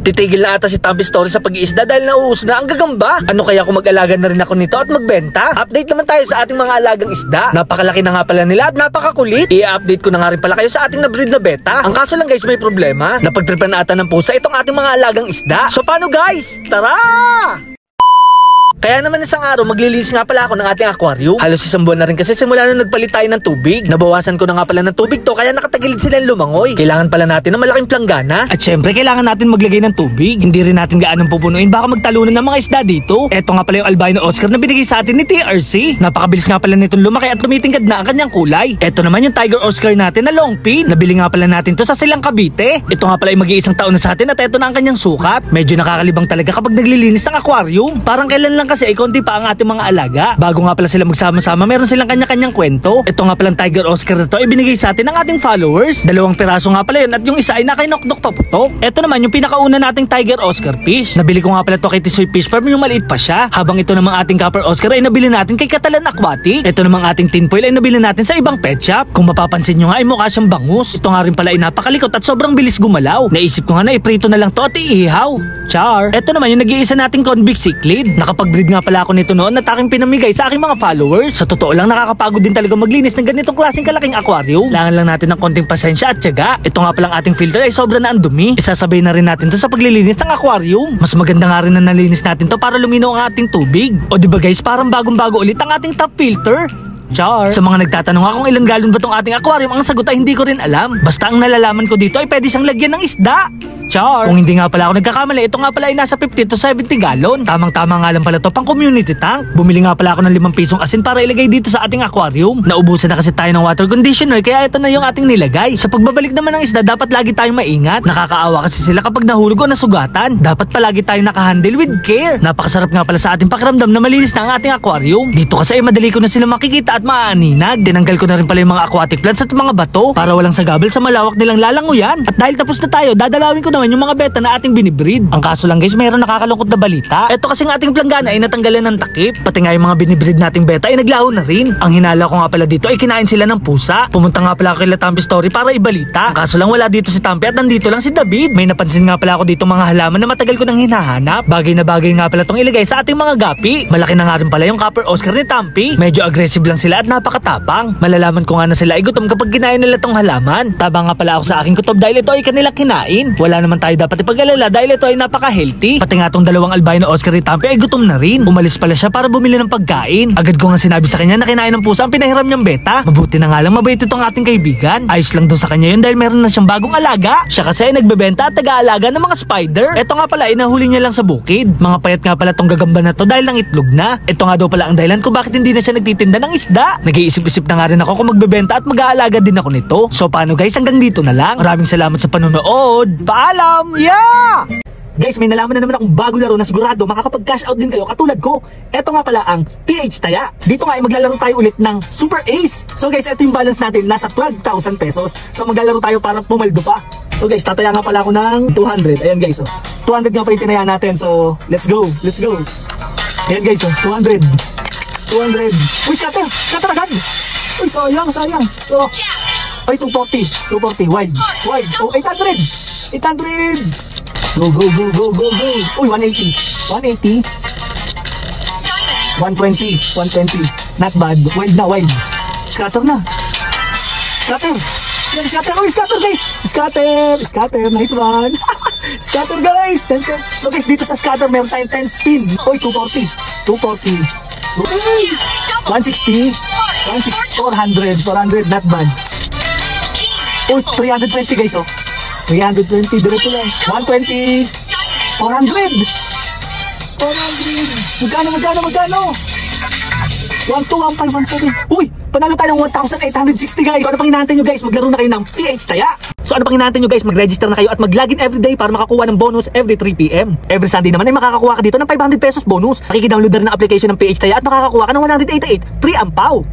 Titigil na ata si Tampi Story sa pag-iisda dahil nauus na ang gagamba. Ano kaya kung mag-alaga na rin ako nito at magbenta? Update naman tayo sa ating mga alagang isda. Napakalaki na nga pala nila at napakakulit. I-update ko na nga rin pala kayo sa ating na-breed na beta. Ang kaso lang guys, may problema. Napagtripan na ata ng pusa itong ating mga alagang isda. So paano guys? Tara! Kaya naman isang araw maglilinis nga pala ako ng ating aquarium. Halos isang buwan na rin kasi simula nung nagpalit tayo ng tubig. Nabawasan ko na nga pala ng tubig to kaya nakatagilid sila lumangoy. Kailangan pala natin ng malaking planggana. At syempre kailangan natin maglagay ng tubig. Hindi rin natin gaanong pupunuin baka magtalunan ng mga isda dito. Eto nga pala yung albino Oscar na binigay sa atin ni TRC. Napakabilis nga pala nitong lumaki at tumitingkad na ang kanyang kulay. Eto naman yung tiger Oscar natin na long pin. Nabili nga pala natin to sa Silang Cavite. Ito nga pala yung mag-iisang taon na sa atin at eto na ang kanyang sukat. Medyo nakakalibang talaga kapag naglilinis ng aquarium. Parang kailan lang kasi ay konti pa ang ating mga alaga. Bago nga pala sila magsama-sama, meron silang kanya-kanyang kwento. Ito nga palang Tiger Oscar na to ay binigay sa atin ng ating followers. 2 piraso nga pala yun at yung isa ay nakainoknok paputok. Ito naman yung pinakauna nating Tiger Oscar fish. Nabili ko nga pala to kay Tisoy Fish Farm yung maliit pa siya. Habang ito namang ating Copper Oscar ay nabili natin kay Catalan Aquatic. Ito namang ating Tin Foil ay nabili natin sa ibang pet shop. Kung mapapansin nyo nga ay mukha siyang bangus. Ito nga rin pala ay napakalikot at sobrang bilis gumalaw. Naisip ko nga na iprito na lang to at iihaw. Char! Ito naman yung nag-iisa nating convict cichlid. Nakapag-breed nga pala ako nito noon at aking pinamigay sa aking mga followers. Sa totoo lang nakakapagod din talaga maglinis ng ganitong klaseng kalaking aquarium. Langan lang natin ng konting pasensya at tiyaga. Ito nga palang ating filter ay sobra na ang dumi. Isasabay na rin natin to sa paglilinis ng aquarium. Mas maganda nga rin na nalinis natin to para lumino ang ating tubig. O diba guys, parang bagong-bago ulit ang ating top filter. Char. Sa mga nagtatanong kung ilang galon ba tong ating aquarium, ang sagot ay hindi ko rin alam. Basta ang nalalaman ko dito ay pwede siyang lagyan ng isda. Char. Kung hindi nga pala ako nagkakamali, ito nga pala ay nasa 50 to 70 galon. Tamang-tama nga lang pala to pang community tank. Bumili nga pala ako ng 5 pisong asin para ilagay dito sa ating aquarium. Naubusan na kasi tayo ng water conditioner kaya ito na yung ating nilagay. Sa pagbabalik naman ng isda, dapat lagi tayong maingat. Nakakaawa kasi sila kapag nahulog o nasugatan. Dapat palagi tayong nakahandle with care. Napakasarap nga pala sa ating pakiramdam na malinis na ang ating aquarium. Dito kasi ay madali ko na sila makikita at maaninag. Tinanggal ko na rin pala yung mga aquatic plants at mga bato para walang sagabal sa malawak nilang lalanguyan. At dahil tapos na tayo, dadalawin ko naman yung mga beta na ating binibreed. Ang kaso lang guys, mayroon nakakalungkot na balita. Ito kasi ng ating planggana ay natanggalan ng takip. Pati nga yung mga binibreed nating beta ay naglaho na rin. Ang hinala ko nga pala dito ay kinain sila ng pusa. Pumunta nga pala ako kay Tampi Story para ibalita. Ang kaso lang wala dito si Tampi at nandito lang si David. May napansin nga pala ako dito mga halaman na matagal ko nang hinahanap. Bagay na bagay nga pala tong ilagay sa ating mga gapi. Malaki na nga rin pala yung Copper Oscar ni Tampi. Medyo aggressive lang sila at napakatapang. Malalaman ko nga na sila ay gutom kapag kinain nila tong halaman. Taba nga pala ako sa aking kutob dahil ito ay kanila kinain. Wala naman tayo dapat ipag-alala dahil ito ay napaka-healthy. Pati nga tong 2 albino Oscar ni Tampi ay gutom na rin. Umalis pala siya para bumili ng pagkain. Agad ko nga sinabi sa kanya na kinain ng pusa ang pinahiram niyang beta. Mabuti na nga lang mabait itong ating kaibigan. Ayos lang daw sa kanya yun dahil meron na siyang bagong alaga. Siya kasi ay nagbebenta at taga-alaga ng mga spider. Ito nga pala ay nahuli niya lang sa bukid. Mga payat nga pala tong gagamba na to dahil ng itlog na. Ito nga daw pala ang dahilan kung bakit hindi na siya nagtitinda ng isda. Nag-iisip-isip na nga rin ako kung magbebenta at mag-aalaga din ako nito. So paano guys, hanggang dito na lang. Maraming salamat sa panonood. Paalam! Yeah! Guys, may nalaman na naman akong bagong laro na sigurado makakapag-cash out din kayo katulad ko. Ito nga pala ang PH Taya. Dito nga ay maglalaro tayo ulit ng Super Ace. So guys, ito yung balance natin, nasa 12,000 pesos. So maglalaro tayo para pumaldo pa. So guys, tataya nga pala ako ng 200. Ayan guys, 200 nga pa yung tinaya natin. So let's go, let's go. Ayan guys, 200. 200. Uy, scatter agad. Uy, sayang. So, ay, 240, wide. Oh, 800. Go. Uy, 180. 120. Not bad. Wide. Scatter na. Scatter. Uy, scatter guys. Scatter. Nice one. Scatter guys. So guys, dito sa scatter meron tayong 10 spin. Uy, 240. 160. 400. Not bad. Uy, 320 guys, oh. 320, diretso lang. 120. 400. Magkano? 121517. Uy, panalo tayo ng 1,860 guys. So ano pang hinahantay nyo guys? Maglaro na kayo ng PH Taya. So ano pang hinahantay nyo guys? Mag-register na kayo at mag-login everyday para makakuha ng bonus every 3 PM. Every Sunday naman ay makakakuha ka dito ng 500 pesos bonus. Makikidownload na ng application ng PH Taya at makakakuha ka ng 188 free ampaw.